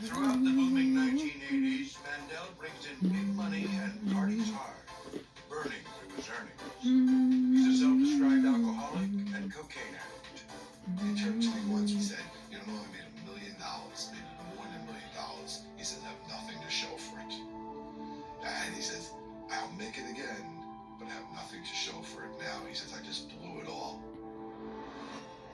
Throughout the booming 1980s, Mandel brings in big money and parties hard, burning through his earnings. He's a self-described alcoholic and cocaine addict. He turned to me once and said, "You know, I made $1 million, maybe more than $1 million." He says, "I have nothing to show for it." And he says, "I'll make it again, but I have nothing to show for it now." He says, "I just blew it all."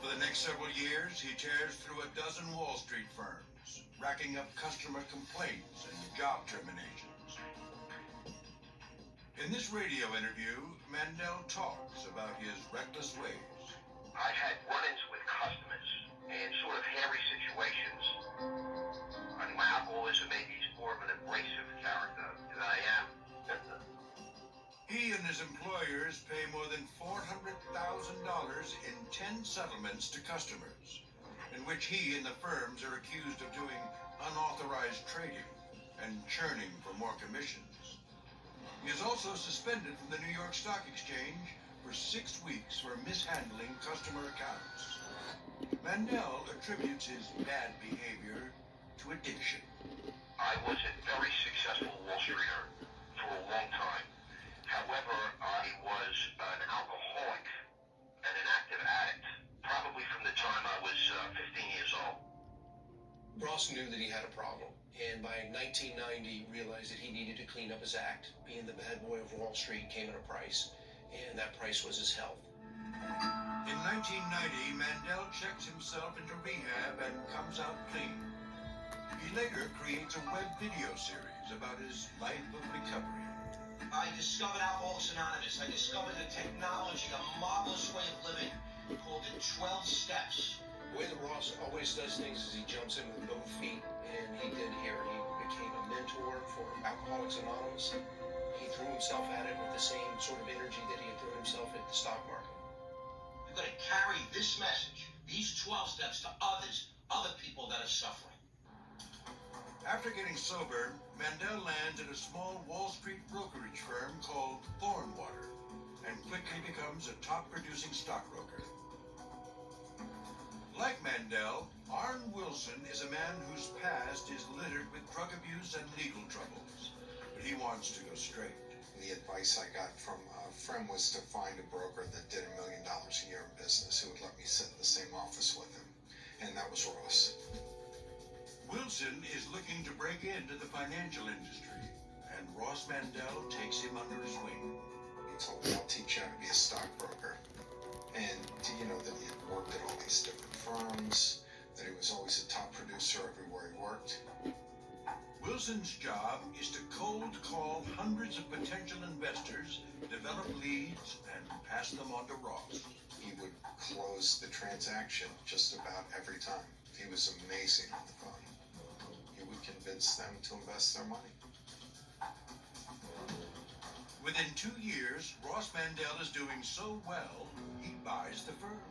For the next several years, he tears through a dozen Wall Street firms, racking up customer complaints and job terminations. In this radio interview, Mandel talks about his reckless ways. I've had run-ins with customers in sort of hairy situations. I think my alcoholism maybe is more of an abrasive character than I am. He and his employers pay more than $400,000 in 10 settlements to customers, in which he and the firms are accused of doing unauthorized trading and churning for more commissions. He is also suspended from the New York Stock Exchange for 6 weeks for mishandling customer accounts. Mandel attributes his bad behavior to addiction. I was a very successful Wall Streeter for a long time. However, I was an alcoholic and an active addict, probably from the time I was 15 years old. Ross knew that he had a problem, and by 1990 realized that he needed to clean up his act. Being the bad boy of Wall Street came at a price, and that price was his health. In 1990, Mandel checks himself into rehab and comes out clean. He later creates a web video series about his life of recovery. I discovered Alcoholics Anonymous. I discovered a technology, a marvelous way of living called the 12 Steps. The way that Ross always does things is he jumps in with both feet, and he did here. He became a mentor for Alcoholics Anonymous. He threw himself at it with the same sort of energy that he had thrown himself at the stock market. You're going to carry this message, these 12 steps, to others, other people that are suffering. After getting sober, Mandel lands at a small Wall Street brokerage firm called Thornwater and quickly becomes a top-producing stockbroker. Like Mandel, Arn Wilson is a man whose past is littered with drug abuse and legal troubles, but he wants to go straight. The advice I got from a friend was to find a broker that did $1 million a year in business who would let me sit in the same office with him, and that was Ross. Wilson is looking to break into the financial industry, and Ross Mandel takes him under his wing. He told me, "I'll teach you how to be a stockbroker." And do you know that he had worked at all these different firms, that he was always a top producer everywhere he worked? Wilson's job is to cold call hundreds of potential investors, develop leads, and pass them on to Ross. He would close the transaction just about every time. He was amazing on the phone. He would convince them to invest their money. Within 2 years, Ross Mandel is doing so well, he buys the firm.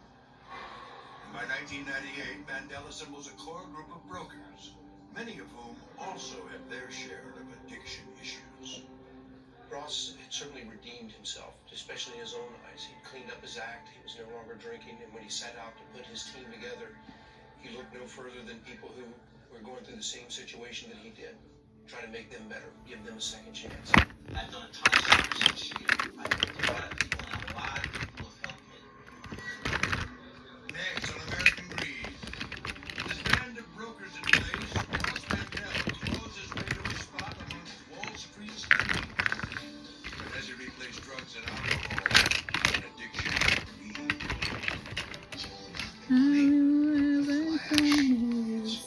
And by 1998, Mandel assembles a core group of brokers, many of whom also have their share of addiction issues. Ross had certainly redeemed himself, especially in his own eyes. He'd cleaned up his act, he was no longer drinking, and when he set out to put his team together, he looked no further than people who were going through the same situation that he did. Try to make them better, give them a second chance. I've done a ton of service this year. I've helped a lot of people, and a lot of people have helped me. Next on American Greed. With his band of brokers in place, Ross Mandel claws his way to a spot amongst Wall Street's elite. But as he replaced drugs and alcohol, an addiction to greed.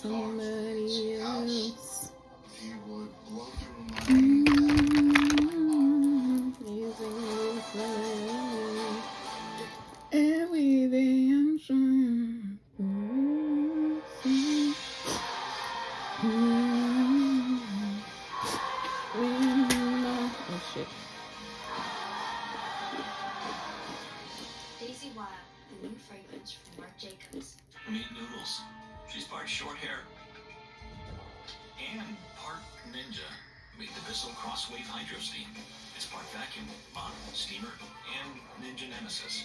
Somebody else. He would blow through Everything I'm trying. Oh shit. Daisy Wild, the new fragrance from Marc Jacobs. Meet Noodles. She's part short hair and part ninja. Meet the Bissell Crosswave Hydro Steam. It's part vacuum, mod, steamer, and ninja nemesis.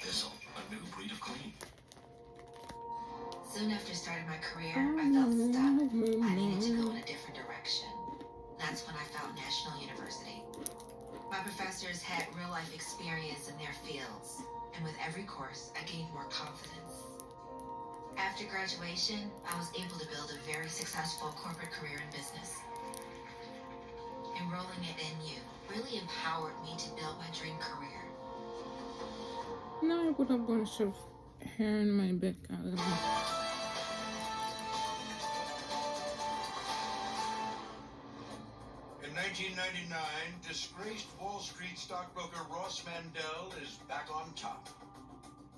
Bissell, a new breed of clean. Soon after starting my career, I felt stuck. I needed to go in a different direction. That's when I found National University. My professors had real-life experience in their fields, and with every course, I gained more confidence. After graduation, I was able to build a very successful corporate career in business. Enrolling at NU really empowered me to build my dream career. Now I put a bunch of hair in my back. In 1999, disgraced Wall Street stockbroker Ross Mandel is back on top.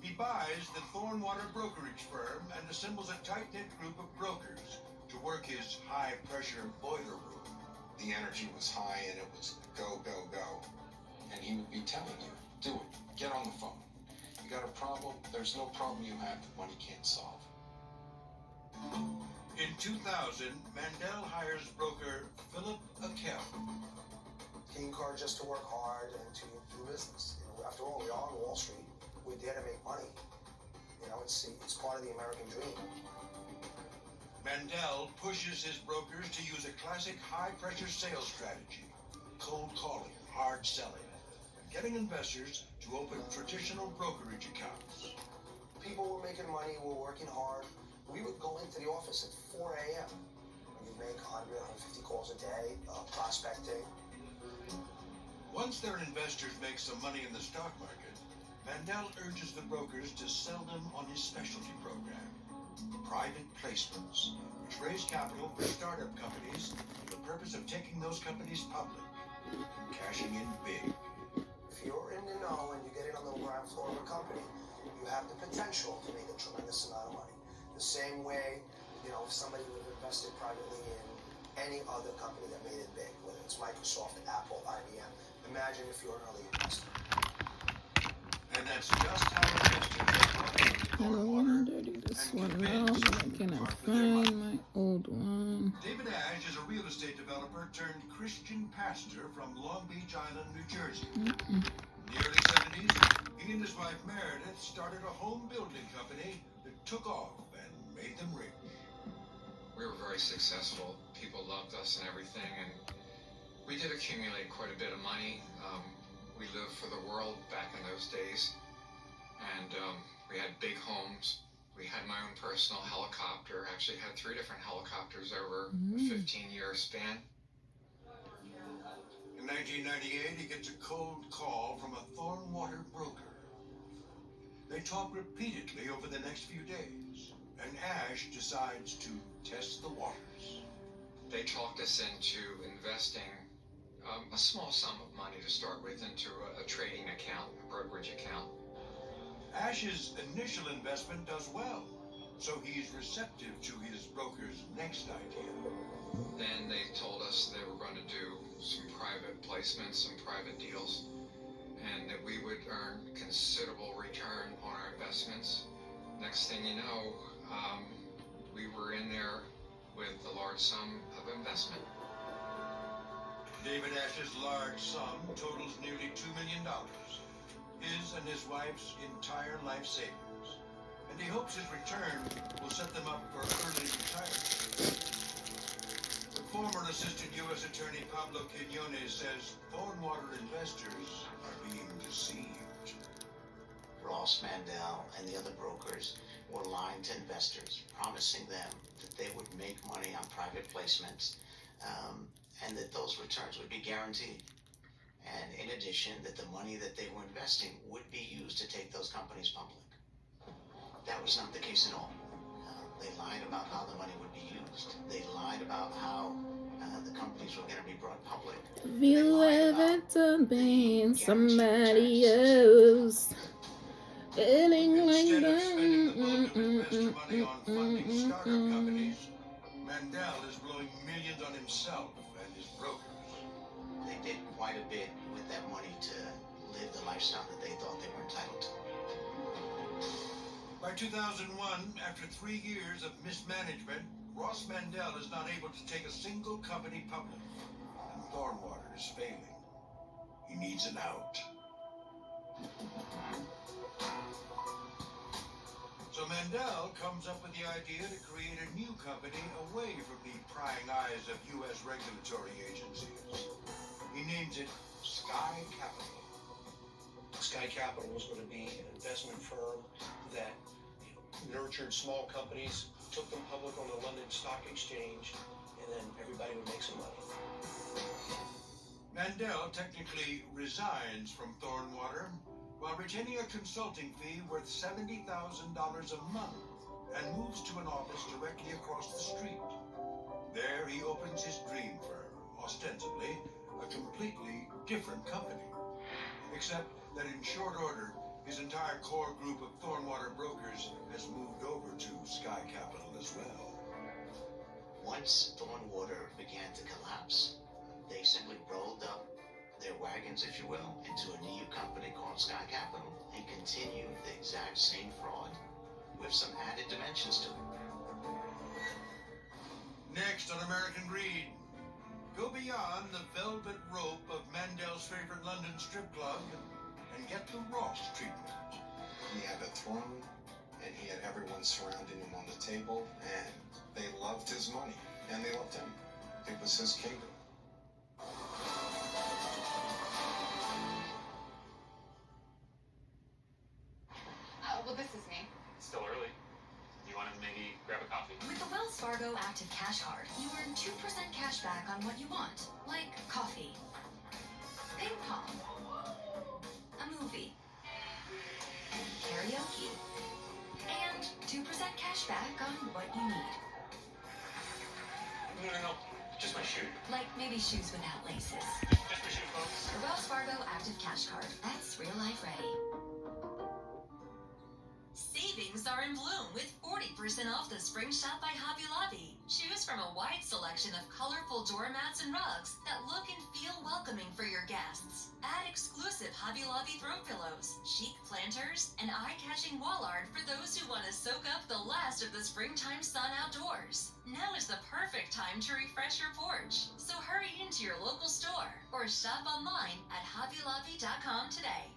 He buys the Thornwater brokerage firm and assembles a tight-knit group of brokers to work his high-pressure boiler room. The energy was high and it was go, go, go. And he would be telling you, do it, get on the phone. You got a problem? There's no problem you have that money can't solve. In 2000, Mandel hires broker Philip Akel. He encouraged us to work hard and to do business. After all, we are on Wall Street. We're there to make money. It's part of the American dream. Mandel pushes his brokers to use a classic high-pressure sales strategy: cold calling, hard selling, and getting investors to open traditional brokerage accounts. People were making money, were working hard. We would go into the office at 4 a.m. We'd make 100, 150 calls a day, prospecting. Once their investors make some money in the stock market, Mandel urges the brokers to sell them on his specialty program, private placements, which raise capital for startup companies for the purpose of taking those companies public and cashing in big. If you're in the know and you get in on the ground floor of a company, you have the potential to make a tremendous amount of money. The same way, if somebody would have invested privately in any other company that made it big, whether it's Microsoft, Apple, IBM. Imagine if you're an early investor. And that's just how investors I don't want to dirty this one now, but I cannot find my old one. David Ash is a real estate developer turned Christian pastor from Long Beach Island, New Jersey. In the early 70s, he and his wife Meredith started a home building company that took off and made them rich. We were very successful. People loved us and everything, and we did accumulate quite a bit of money. We lived for the world back in those days, and we had big homes. We had my own personal helicopter. Actually had 3 different helicopters over a 15-year span. In 1998, he gets a cold call from a Thornwater broker. They talk repeatedly over the next few days, and Ash decides to test the waters. They talked us into investing a small sum of money to start with into a trading account, a brokerage account. Ash's initial investment does well, so he's receptive to his broker's next idea. Then they told us they were going to do some private placements, some private deals, and that we would earn considerable return on our investments. Next thing you know, we were in there with a large sum of investment. David Ash's large sum totals nearly $2 million, his and his wife's entire life savings, and he hopes his return will set them up for early retirement. The former Assistant U.S. Attorney Pablo Quiñones says Thornwater investors are being deceived. Ross Mandel and the other brokers were lying to investors, promising them that they would make money on private placements, and that those returns would be guaranteed. And in addition, that the money that they were investing would be used to take those companies public. That was not the case at all. They lied about how the money would be used. They lied about how the companies were going to be brought public. Have you ever been somebody else? Feeling like Instead of that. spending the bulk of investor money on funding startup companies, Mandel is blowing millions on himself and his brokers. They did quite a bit with that money to live the lifestyle that they thought they were entitled to. By 2001, after 3 years of mismanagement, Ross Mandel is not able to take a single company public, and Thornwater is failing. He needs an out. So Mandel comes up with the idea to create a new company away from the prying eyes of U.S. regulatory agencies. He names it Sky Capital. Sky Capital was going to be an investment firm that nurtured small companies, took them public on the London Stock Exchange, and then everybody would make some money. Mandel technically resigns from Thornwater while retaining a consulting fee worth $70,000 a month and moves to an office directly across the street. There he opens his dream firm, ostensibly a completely different company. Except that in short order, his entire core group of Thornwater brokers has moved over to Sky Capital as well. Once Thornwater began to collapse, they simply rolled up their wagons, if you will, into a new company called Sky Capital and continued the exact same fraud with some added dimensions to it. Next on American Greed, go beyond the velvet rope of Mandel's favorite London strip club and get the Ross treatment. He had a throne, and he had everyone surrounding him on the table, and they loved his money, and they loved him. It was his kingdom. Well, this is me. It's still early. You want to maybe grab a coffee? With the Wells Fargo Active Cash Card, you earn 2% cash back on what you want, like coffee, ping pong, a movie, karaoke, and 2% cash back on what you need. No. Just my shoe. Like maybe shoes without laces. Just my shoe, folks. The Wells Fargo Active Cash Card. That's real life ready. Savings are in bloom with 40% off the Spring Shop by Hobby Lobby. Choose from a wide selection of colorful doormats and rugs that look and feel welcoming for your guests. Add exclusive Hobby Lobby throw pillows, chic planters, and eye-catching wall art for those who want to soak up the last of the springtime sun outdoors. Now is the perfect time to refresh your porch. So hurry into your local store or shop online at hobbylobby.com today.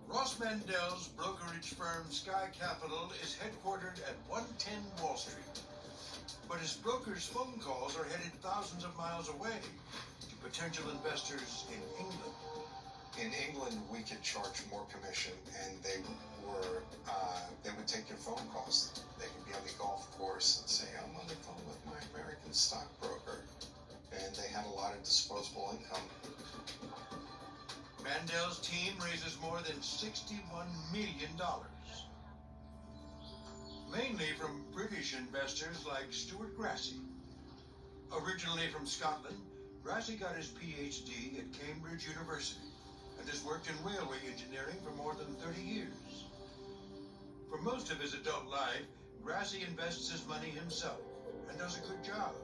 Ross Mandel's brokerage firm Sky Capital is headquartered at 110 Wall Street. But his brokers' phone calls are headed thousands of miles away to potential investors in England. In England, we could charge more commission, and they would take your phone calls. They could be on the golf course and say, I'm on the phone with my American stockbroker. And they had a lot of disposable income. Mandel's team raises more than $61 million. Mainly from British investors like Stuart Grassi. Originally from Scotland, Grassi got his PhD at Cambridge University and has worked in railway engineering for more than 30 years. For most of his adult life, Grassi invests his money himself and does a good job,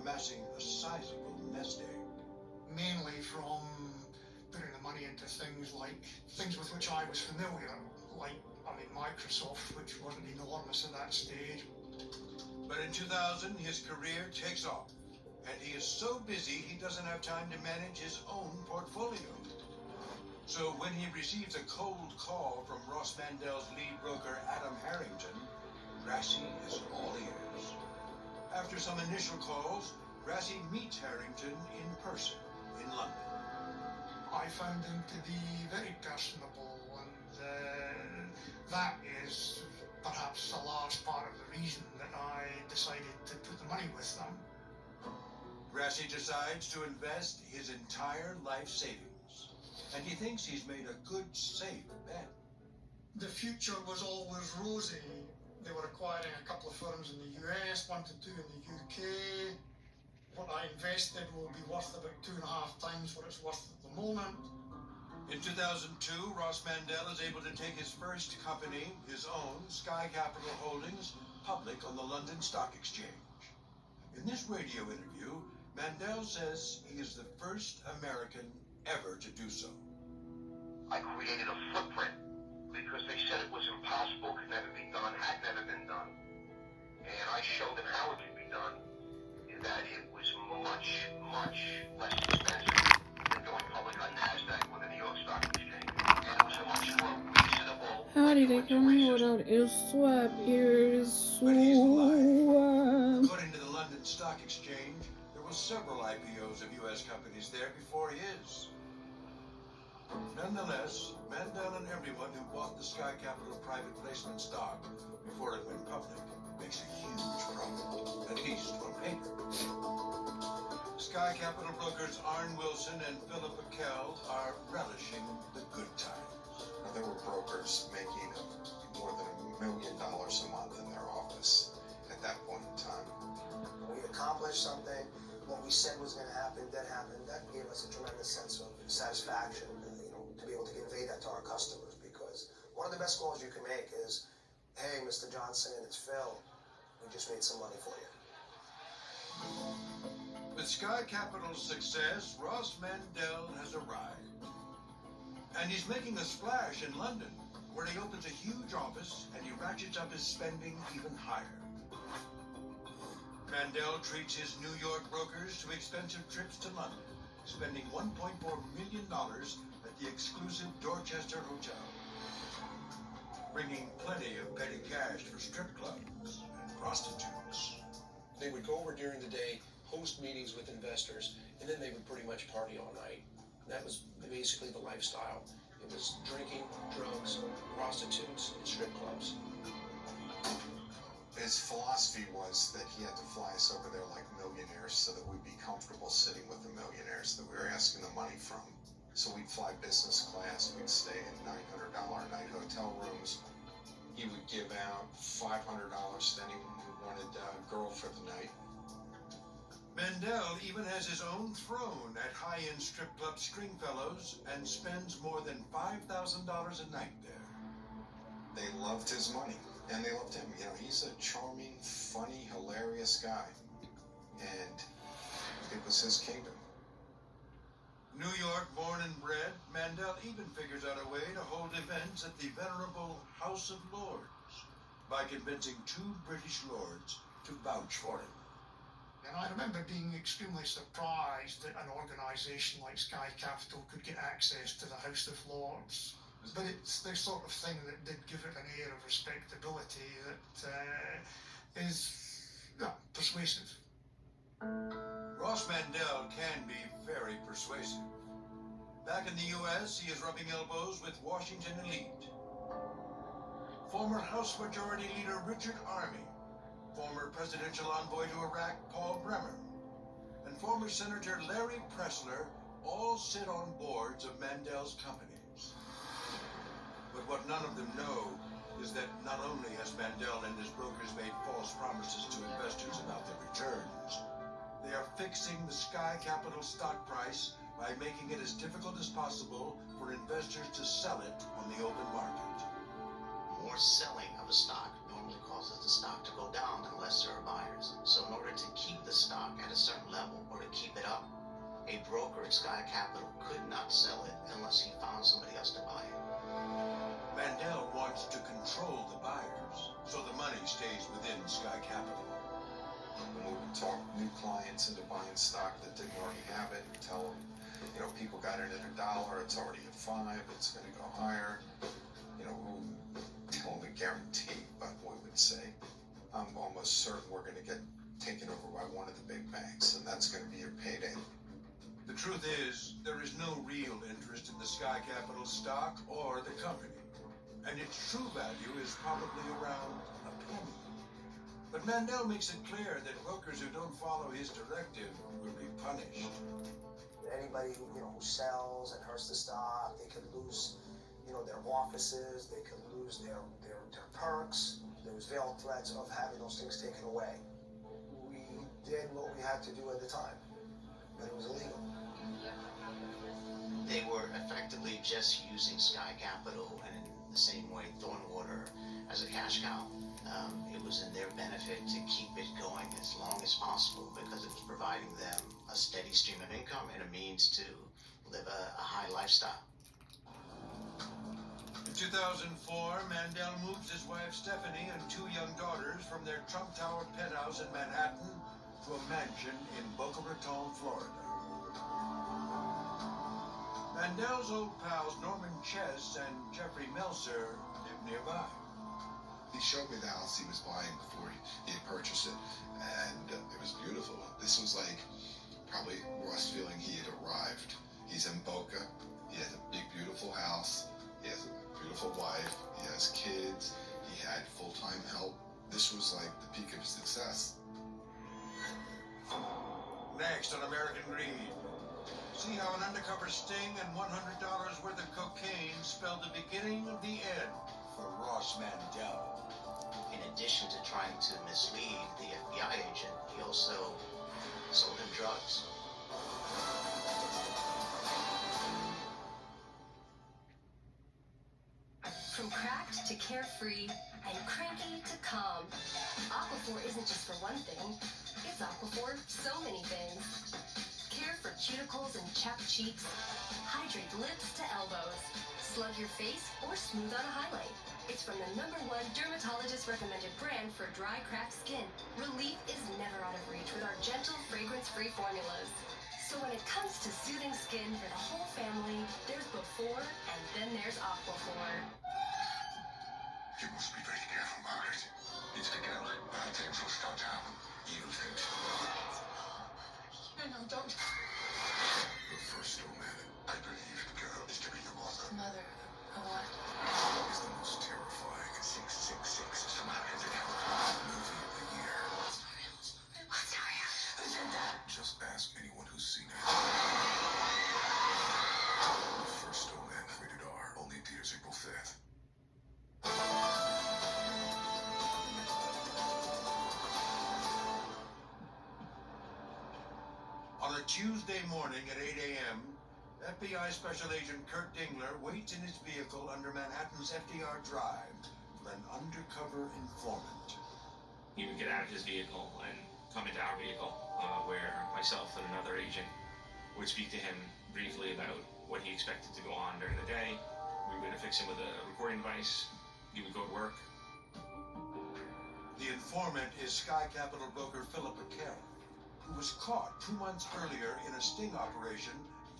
amassing a sizable nest egg. Mainly from putting the money into things with which I was familiar, like Microsoft, which wasn't enormous at that stage. But in 2000, his career takes off, and he is so busy he doesn't have time to manage his own portfolio. So when he receives a cold call from Ross Mandel's lead broker, Adam Harrington, Grassi is all ears. After some initial calls, Grassi meets Harrington in person in London. I found him to be very personable, and that is perhaps a large part of the reason that I decided to put the money with them. Grassi decides to invest his entire life savings, and he thinks he's made a good, safe bet. The future was always rosy. They were acquiring a couple of firms in the US, 1 to 2 in the UK. What I invested will be worth about 2.5 times what it's worth at the moment. In 2002, Ross Mandel is able to take his first company, his own, Sky Capital Holdings, public on the London Stock Exchange. In this radio interview, Mandel says he is the first American ever to do so. I created a footprint because they said it was impossible, could never be done, had never been done. And I showed them how it could be done in that it was much, much less expensive than going public on NASDAQ or the New York Stock Exchange. And it was a much more reasonable. How did they come in without his swap ears? But he's alive. Swap. According to the London Stock Exchange, there were several IPOs of U.S. companies there before his. Nonetheless, Mandel and everyone who bought the Sky Capital private placement stock before it went public makes a huge profit, at least on paper. Sky Capital brokers Arn Wilson and Philip Akell are relishing the good times. Now, there were brokers making more than $1 million a month in their office at that point in time. We accomplished something. What we said was going to happen did happen. That gave us a tremendous sense of satisfaction, to be able to convey that to our customers. Because one of the best calls you can make is, "Hey, Mr. Johnson, it's Phil. We just made some money for you." With Sky Capital's success, Ross Mandel has arrived. And he's making a splash in London, where he opens a huge office and he ratchets up his spending even higher. Mandel treats his New York brokers to expensive trips to London, spending $1.4 million at the exclusive Dorchester Hotel, bringing plenty of petty cash for strip clubs and prostitutes. They would go over during the day, host meetings with investors, and then they would pretty much party all night. That was basically the lifestyle. It was drinking, drugs, prostitutes, and strip clubs. His philosophy was that he had to fly us over there like millionaires so that we'd be comfortable sitting with the millionaires that we were asking the money from. So we'd fly business class, we'd stay in $900 a night hotel rooms. He would give out $500 to anyone who wanted a girl for the night. Mandel even has his own throne at high-end strip club Stringfellows and spends more than $5,000 a night there. They loved his money, and they loved him. He's a charming, funny, hilarious guy. And it was his kingdom. New York born and bred, Mandel even figures out a way to hold events at the venerable House of Lords by convincing 2 British lords to vouch for him. And I remember being extremely surprised that an organisation like Sky Capital could get access to the House of Lords. But it's the sort of thing that did give it an air of respectability that is persuasive. Ross Mandel can be very persuasive. Back in the U.S., he is rubbing elbows with Washington elite. Former House Majority Leader Richard Armey, former presidential envoy to Iraq Paul Bremer, and former Senator Larry Pressler all sit on boards of Mandel's companies. But what none of them know is that not only has Mandel and his brokers made false promises to investors about their returns, they are fixing the Sky Capital stock price by making it as difficult as possible for investors to sell it on the open market. More selling of a stock normally causes the stock to go down unless there are buyers. So in order to keep the stock at a certain level or to keep it up, a broker at Sky Capital could not sell it unless he found somebody else to buy it. Mandel wants to control the buyers, so the money stays within Sky Capital. When we would talk new clients into buying stock that didn't already have it, tell them, people got it at $1, it's already at $5, it's going to go higher. We wouldn't tell them a guarantee, but we would say, I'm almost certain we're going to get taken over by one of the big banks, and that's going to be your payday. The truth is, there is no real interest in the Sky Capital stock or the company, and its true value is probably around a penny. But Mandel makes it clear that brokers who don't follow his directive will be punished. Anybody who sells and hurts the stock, they could lose their offices, they could lose their perks. There was veiled threats of having those things taken away. We did what we had to do at the time, but it was illegal. They were effectively just using Sky Capital and in the same way Thornwater as a cash cow. It was in their benefit to keep it going as long as possible because it was providing them a steady stream of income and a means to live a high lifestyle. In 2004, Mandel moves his wife Stephanie and 2 young daughters from their Trump Tower penthouse in Manhattan to a mansion in Boca Raton, Florida. Mandel's old pals Norman Chess and Jeffrey Meltzer live nearby. He showed me the house he was buying before he had purchased it, and it was beautiful. This was like probably Ross feeling he had arrived. He's in Boca. He has a big, beautiful house. He has a beautiful wife. He has kids. He had full-time help. This was like the peak of success. Next on American Greed, see how an undercover sting and $100 worth of cocaine spelled the beginning of the end for Ross Mandel. In addition to trying to mislead the FBI agent, he also sold him drugs. From cracked to carefree and cranky to calm, Aquaphor isn't just for one thing. It's Aquaphor so many things. Care for cuticles and chapped cheeks. Hydrate lips to elbows. Slug your face or smooth out a highlight. It's from the #1 dermatologist recommended brand for dry, cracked skin. Relief is never out of reach with our gentle, fragrance-free formulas. So when it comes to soothing skin for the whole family, there's before and then there's Aquaphor. You must be very careful, Margaret. It's the girl. Bad things will start to happen. Evil things. No, don't. The first romantic, I believe the girl is to be your mother. Mother, what? Is the most terrifying 666 Samaritans account movie of the year. It's not real. What's not real? Who said that? Just ask anyone who's seen it. The first Snowman, rated R. Only in theaters April 5th. On a Tuesday morning at 8 a.m., FBI Special Agent Kurt Dingler waits in his vehicle under Manhattan's FDR Drive for an undercover informant. He would get out of his vehicle and come into our vehicle, where myself and another agent would speak to him briefly about what he expected to go on during the day. We would affix him with a recording device. He would go to work. The informant is Sky Capital broker Philip Akell, who was caught 2 months earlier in a sting operation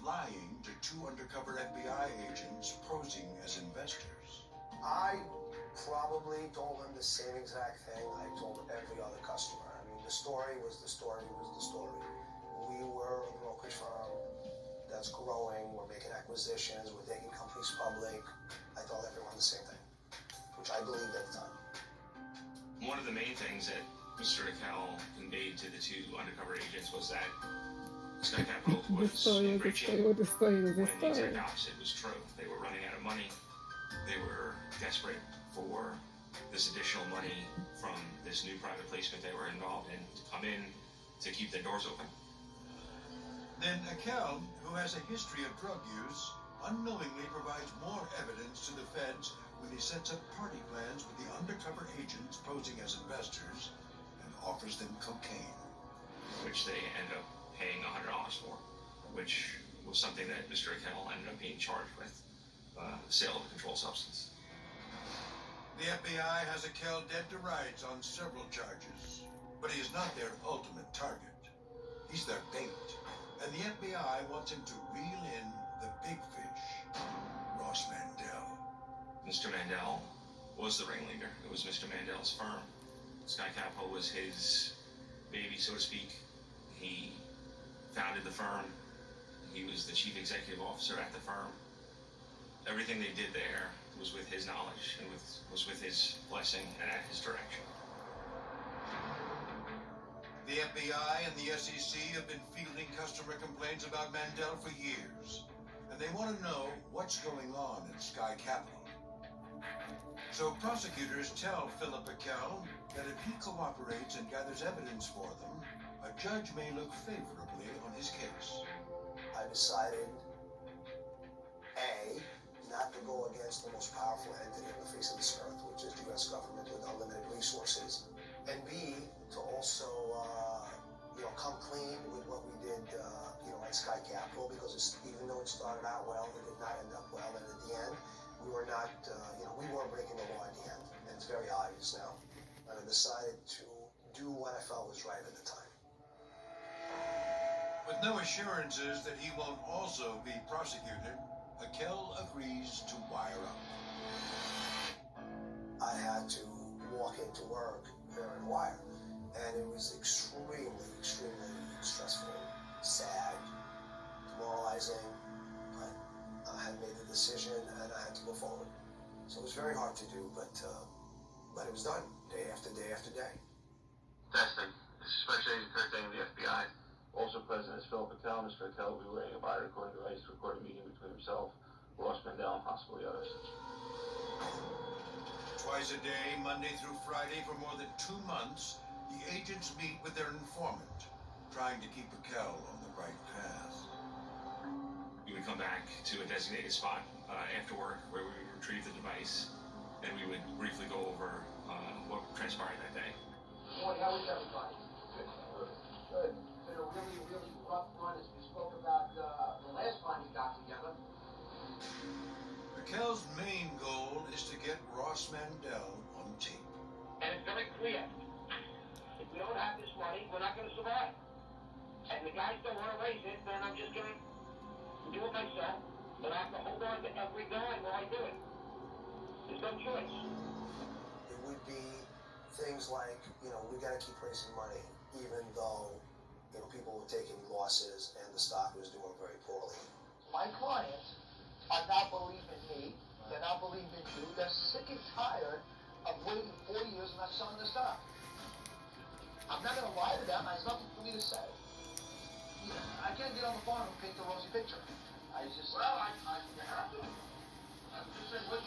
lying to 2 undercover FBI agents posing as investors. I probably told him the same exact thing I told every other customer. I mean, the story was the story was the story. We were a brokerage firm that's growing. We're making acquisitions. We're taking companies public. I told everyone the same thing, which I believed at the time. One of the main things that Mr. Akell conveyed to the 2 undercover agents was that Sky Capital was in great shape. When the exact opposite was true. They were running out of money. They were desperate for this additional money from this new private placement they were involved in to come in to keep their doors open. Then Akell, who has a history of drug use, unknowingly provides more evidence to the feds when he sets up party plans with the undercover agents posing as investors and offers them cocaine. Which they end up paying $100 for, which was something that Mr. Akell ended up being charged with, sale of a controlled substance. The FBI has Akell dead to rights on several charges, but he is not their ultimate target. He's their bait, and the FBI wants him to reel in the big fish, Ross Mandel. Mr. Mandel was the ringleader. It was Mr. Mandel's firm. Sky Capital was his baby, so to speak. He founded the firm. He was the chief executive officer at the firm. Everything they did there was with his knowledge and was with his blessing and at his direction. The FBI and the SEC have been fielding customer complaints about Mandel for years, and they want to know what's going on at Sky Capital. So prosecutors tell Philip Akell that if he cooperates and gathers evidence for them, a judge may look favorably on his case. I decided, A, not to go against the most powerful entity on the face of this earth, which is the U.S. government with unlimited resources, and B, to also, come clean with what we did, at Sky Capital, because even though it started out well, it did not end up well, and at the end, we were not, we weren't breaking the law at the end, and it's very obvious now. And I decided to do what I felt was right at the time. With no assurances that he won't also be prosecuted, Akel agrees to wire up. I had to walk into work wearing a wire, and it was extremely, extremely stressful, sad, demoralizing, but I had made the decision and I had to go forward. So it was very hard to do, but it was done, day after day after day. Testing. This is Special Agent Kirk Dane of the FBI. Also present is Philip Patel. Mr. Patel will be wearing a body recording device to record a meeting between himself, Ross Mandel, and possibly others. Twice a day, Monday through Friday, for more than 2 months, the agents meet with their informant, trying to keep Akel on the right path. We would come back to a designated spot after work where we would retrieve the device, and we would briefly go over what transpired that day. Boy, how is everybody? Good. Good. It's been a really, really rough run as we spoke about the last time we got together. Akel's main goal is to get Ross Mandel on tape. And it's very clear. If we don't have this money, we're not going to survive. And the guys don't want to raise it, then I'm just going to do it myself. But I have to hold on to every dime while I do it. There's no choice. It would be things like, we got to keep raising money, even though, people were taking losses and the stock was doing very poorly. My clients are not believing me. They're not believing you. They're sick and tired of waiting 4 years and not selling the stock. I'm not going to lie to them. There's nothing for me to say. I can't get on the phone and paint the rosy picture. I just... Well, I have to. I'm just saying, what...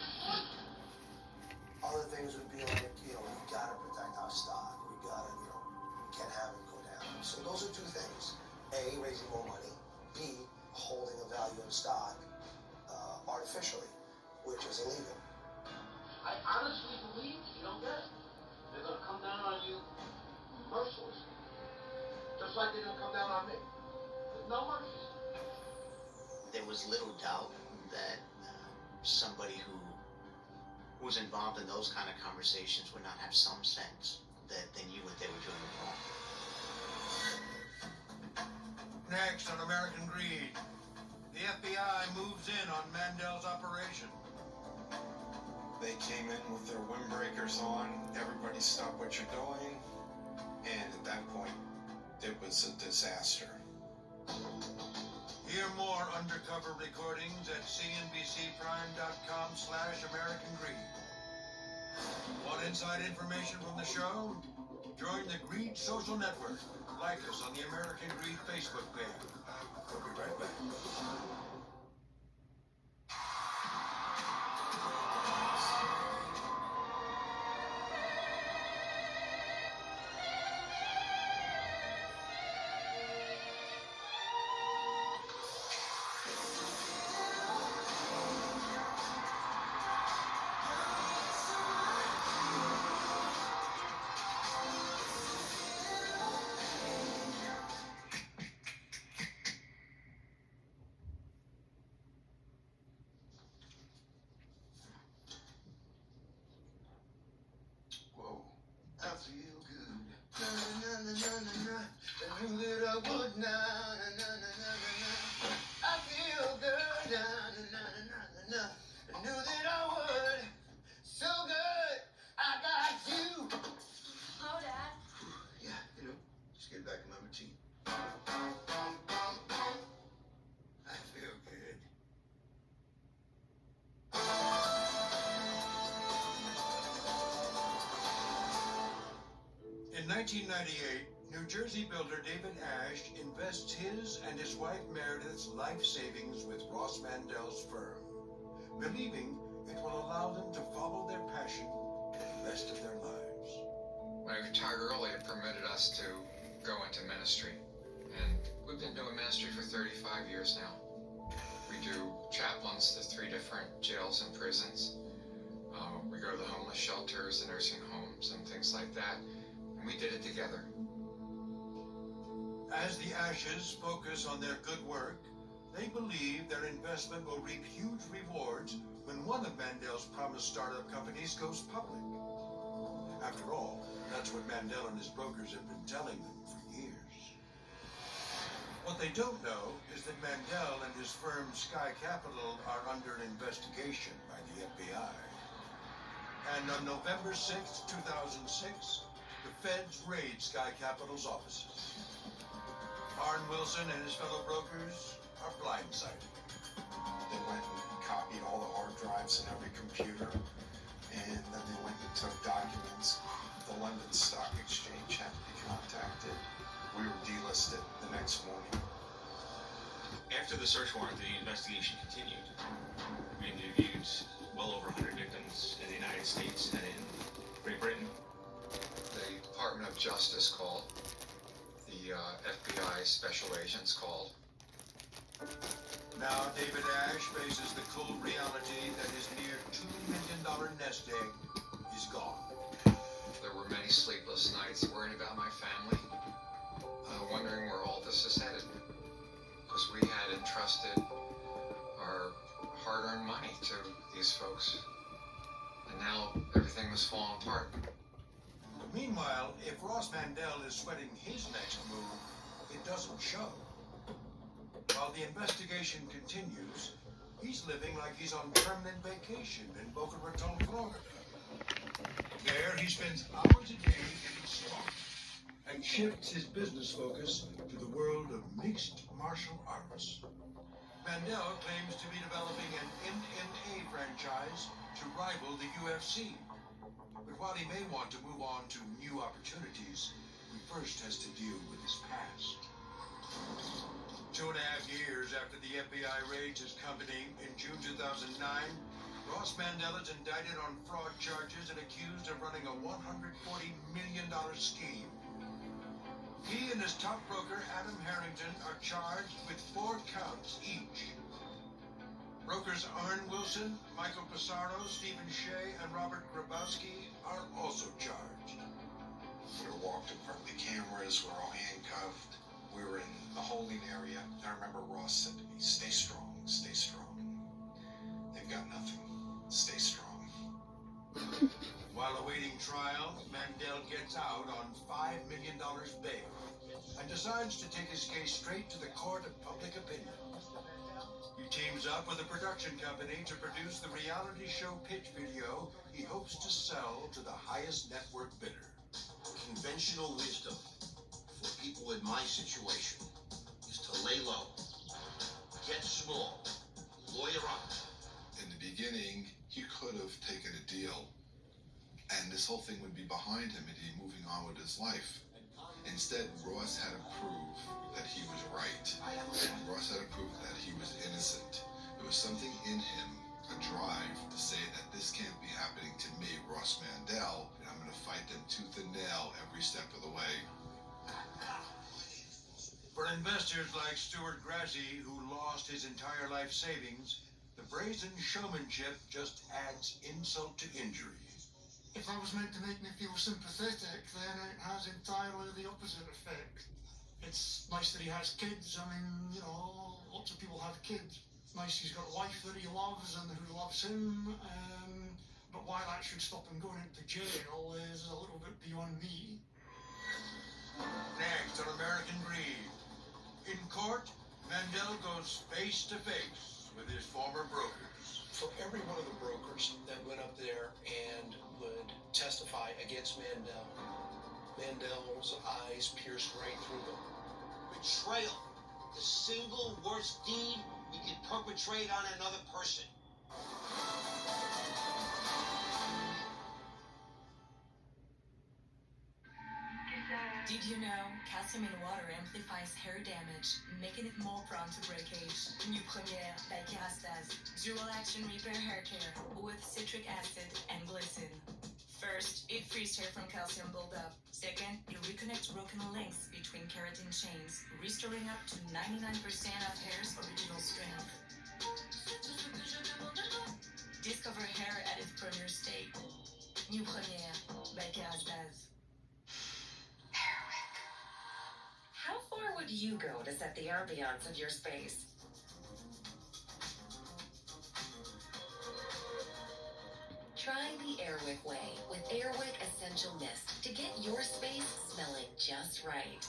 Other things would be like, we got to protect our stock. We got to, we can't have it go down. So those are two things. A, raising more money. B, holding the value of stock artificially, which is illegal. I honestly believe you don't get it. They're going to come down on you mercilessly. Just like they're going to come down on me. With no mercy. There was little doubt that somebody who was involved in those kind of conversations would not have some sense that they knew what they were doing wrong. Next on American Greed, the FBI moves in on Mandel's operation. They came in with their windbreakers on, everybody stop what you're doing, and at that point, it was a disaster. Hear more undercover recordings at cnbcprime.com/AmericanGreed. Want inside information from the show? Join the Greed Social Network. Like us on the American Greed Facebook page. We'll be right back. In 1998, New Jersey builder David Ash invests his and his wife Meredith's life savings with Ross Mandel's firm, believing it will allow them to follow their passion for the rest of their lives. When I retired early, it permitted us to go into ministry. And we've been doing ministry for 35 years now. We do chaplains to 3 different jails and prisons. We go to the homeless shelters, the nursing homes, and things like that. And we did it together. As the Ashes focus on their good work, they believe their investment will reap huge rewards when one of Mandel's promised startup companies goes public. After all, that's what Mandel and his brokers have been telling them for years. What they don't know is that Mandel and his firm Sky Capital are under investigation by the FBI. And on November 6, 2006, the feds raid Sky Capital's offices. Arn Wilson and his fellow brokers are blindsided. They went and copied all the hard drives in every computer, and then they went and took documents. The London Stock Exchange had to be contacted. We were delisted the next morning. After the search warrant, the investigation continued. We interviewed well over 100 victims in the United States and in Great Britain. The Department of Justice called. The FBI special agents called. Now David Ash faces the cold reality that his near $2 million nest egg is gone. There were many sleepless nights worrying about my family, wondering where all this is headed. Because we had entrusted our hard-earned money to these folks. And now everything was falling apart. But meanwhile, if Ross Mandel is sweating his next move, it doesn't show. While the investigation continues, he's living like he's on permanent vacation in Boca Raton, Florida. There, he spends hours a day in the swamp and shifts his business focus to the world of mixed martial arts. Mandel claims to be developing an MMA franchise to rival the UFC. But while he may want to move on to new opportunities, he first has to deal with his past. 2.5 years after the FBI raids his company in June 2009, Ross Mandel is indicted on fraud charges and accused of running a $140 million scheme. He and his top broker, Adam Harrington, are charged with 4 counts each. Brokers Arn Wilson, Michael Pissarro, Stephen Shea, and Robert Grabowski are also charged. We were walked in front of the cameras, we're all handcuffed. We were in the holding area. I remember Ross said to me, "Stay strong, stay strong. They've got nothing. Stay strong." While awaiting trial, Mandel gets out on $5 million bail and decides to take his case straight to the court of public opinion. He teams up with a production company to produce the reality show pitch video he hopes to sell to the highest network bidder. Conventional wisdom for people in my situation is to lay low, get small, lawyer up. In the beginning, he could have taken a deal, and this whole thing would be behind him, and he'd be moving on with his life. Instead, Ross had to prove that he was right. And Ross had to prove that he was innocent. There was something in him, a drive to say that this can't be happening to me, Ross Mandel, and I'm going to fight them tooth and nail every step of the way. For investors like Stuart Grassi, who lost his entire life savings, the brazen showmanship just adds insult to injury. If that was meant to make me feel sympathetic, then it has entirely the opposite effect. It's nice that he has kids. I mean, you know, lots of people have kids. It's nice he's got a wife that he loves and who loves him. But why that should stop him going into jail is a little bit beyond me. Next on American Greed. In court, Mandel goes face to face with his former brokers. For every one of the brokers that went up there and would testify against Mandel, Mandel's eyes pierced right through them. Betrayal, the single worst deed we can perpetrate on another person. Did you know calcium in water amplifies hair damage, making it more prone to breakage? New Premiere by Kerastase. Dual action repair hair care with citric acid and glycerin. First, it frees hair from calcium buildup. Second, it reconnects broken links between keratin chains, restoring up to 99% of hair's original strength. Discover hair at its premier state. New Premiere by Kerastase. How far would you go to set the ambiance of your space? Try the Airwick way with Airwick Essential Mist to get your space smelling just right.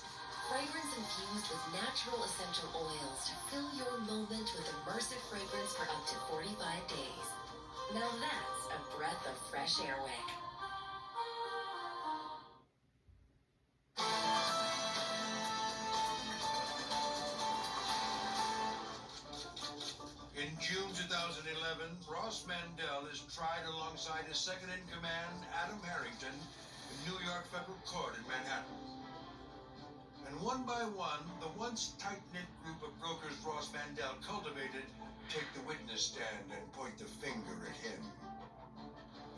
Fragrance infused with natural essential oils to fill your moment with immersive fragrance for up to 45 days. Now that's a breath of fresh air wick. In June 2011, Ross Mandel is tried alongside his second-in-command, Adam Harrington, in New York Federal Court in Manhattan. And one by one, the once tight-knit group of brokers Ross Mandel cultivated take the witness stand and point the finger at him,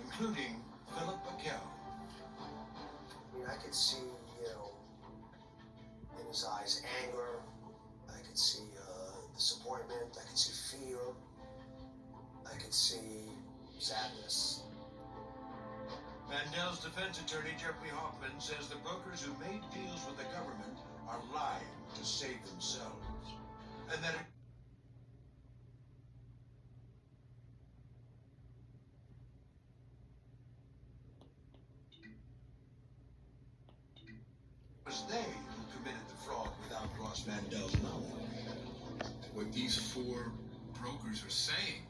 including Philip Backel. I mean, I could see, in his eyes, anger. I could see disappointment. I could see fear. I could see sadness. Mandel's defense attorney, Jeffrey Hoffman, says the brokers who made deals with the government are lying to save themselves, and that it was they who committed the fraud without Ross Mandel's knowledge. What these four brokers are saying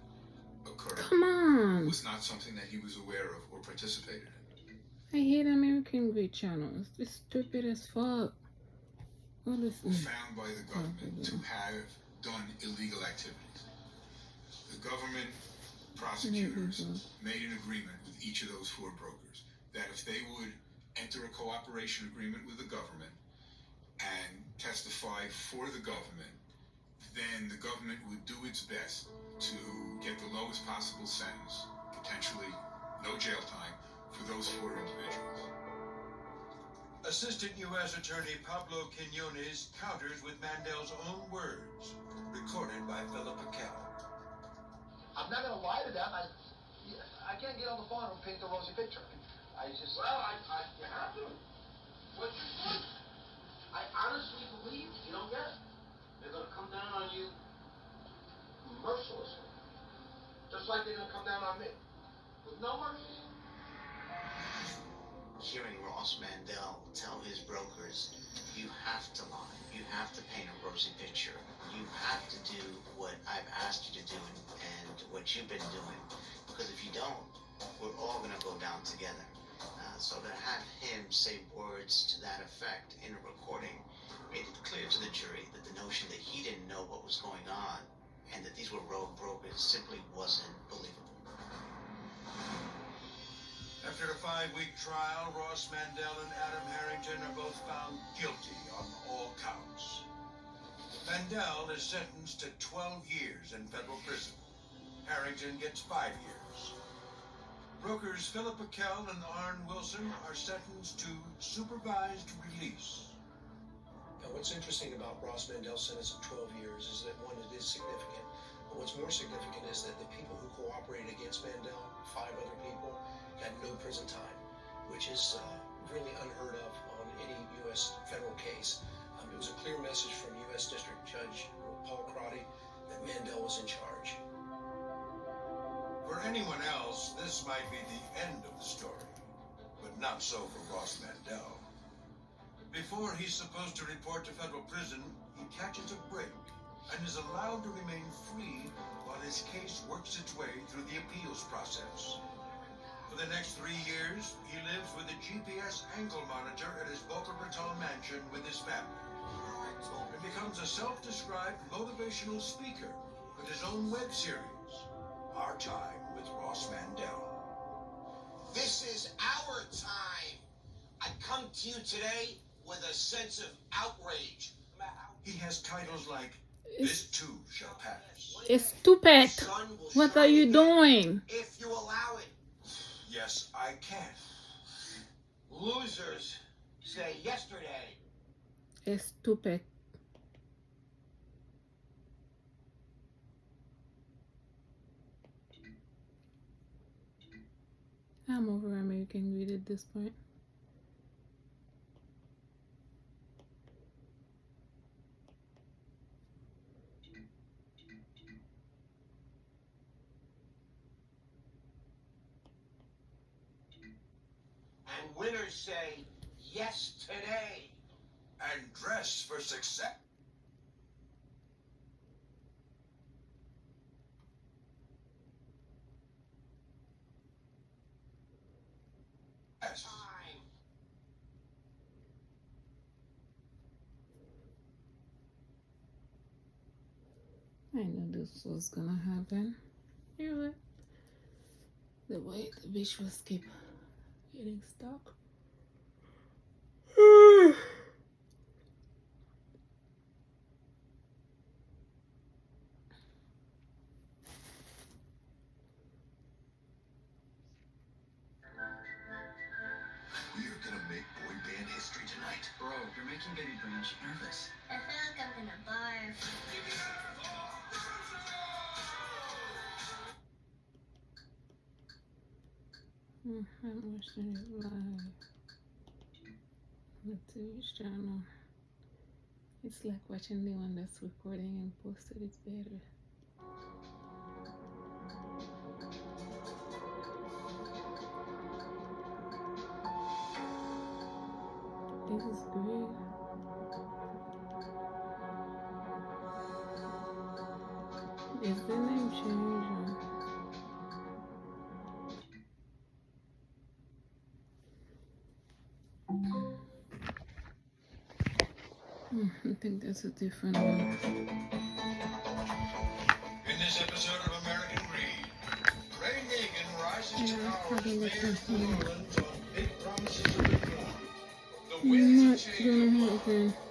occurred Come on. was not something that he was aware of or participated in. I hate American Great channels. It's stupid as fuck. Oh, listen. Found by the government to have done illegal activities. The government prosecutors made an agreement with each of those four brokers that if they would enter a cooperation agreement with the government and testify for the government, then the government would do its best to get the lowest possible sentence, potentially no jail time, for those four individuals. Assistant U.S. Attorney Pablo Quinones counters with Mandel's own words, recorded by Philip Backel. I'm not going to lie to them. I can't get on the phone and paint the rosy picture. I just... Well, you have to. What's your point? I honestly believe you don't get it. They're going to come down on you mercilessly. Just like they're going to come down on me. With no mercy. Hearing Ross Mandel tell his brokers, you have to lie, you have to paint a rosy picture, you have to do what I've asked you to do and what you've been doing, because if you don't, we're all going to go down together. So to have him say words to that effect in a recording made it clear to the jury that the notion that he didn't know what was going on and that these were rogue brokers simply wasn't believable. After a 5-week trial, Ross Mandel and Adam Harrington are both found guilty on all counts. Mandel is sentenced to 12 years in federal prison. Harrington gets 5 years. Brokers Philip Backel and Arn Wilson are sentenced to supervised release. Now, what's interesting about Ross Mandel's sentence of 12 years is that, one, it is significant. But what's more significant is that the people who cooperated against Mandel, 5 other people, had no prison time, which is really unheard of on any U.S. federal case. It was a clear message from U.S. District Judge Paul Crotty that Mandel was in charge. For anyone else, this might be the end of the story, but not so for Ross Mandel. Before he's supposed to report to federal prison, he catches a break and is allowed to remain free while his case works its way through the appeals process. For the next 3 years, he lives with a GPS ankle monitor at his Boca Raton mansion with his family, and becomes a self-described motivational speaker with his own web series, Our Time with Ross Mandel. This is our time. I come to you today with a sense of outrage. He has titles like, This Too Shall Pass. It's stupid. What are you doing? If you allow it. Yes, I can. Losers say yesterday. It's stupid. I'm over American Greed at this point. And winners say yes today. and dress for success. I knew this was gonna happen. Yeah, the way the beach was keep getting stuck. We're gonna make boy band history tonight. Bro, you're making Baby Branch nervous. I feel like I'm gonna barf. I'm watching it live on the TV channel. It's like watching the one that's recording and posted. It's better. This is great. Is the name changing? I think that's a different one. In this episode of American Greed, Ray Nagin rises to power as mayor of New Orleans on big promises of reform. The You're winds not of change gonna of law. happen.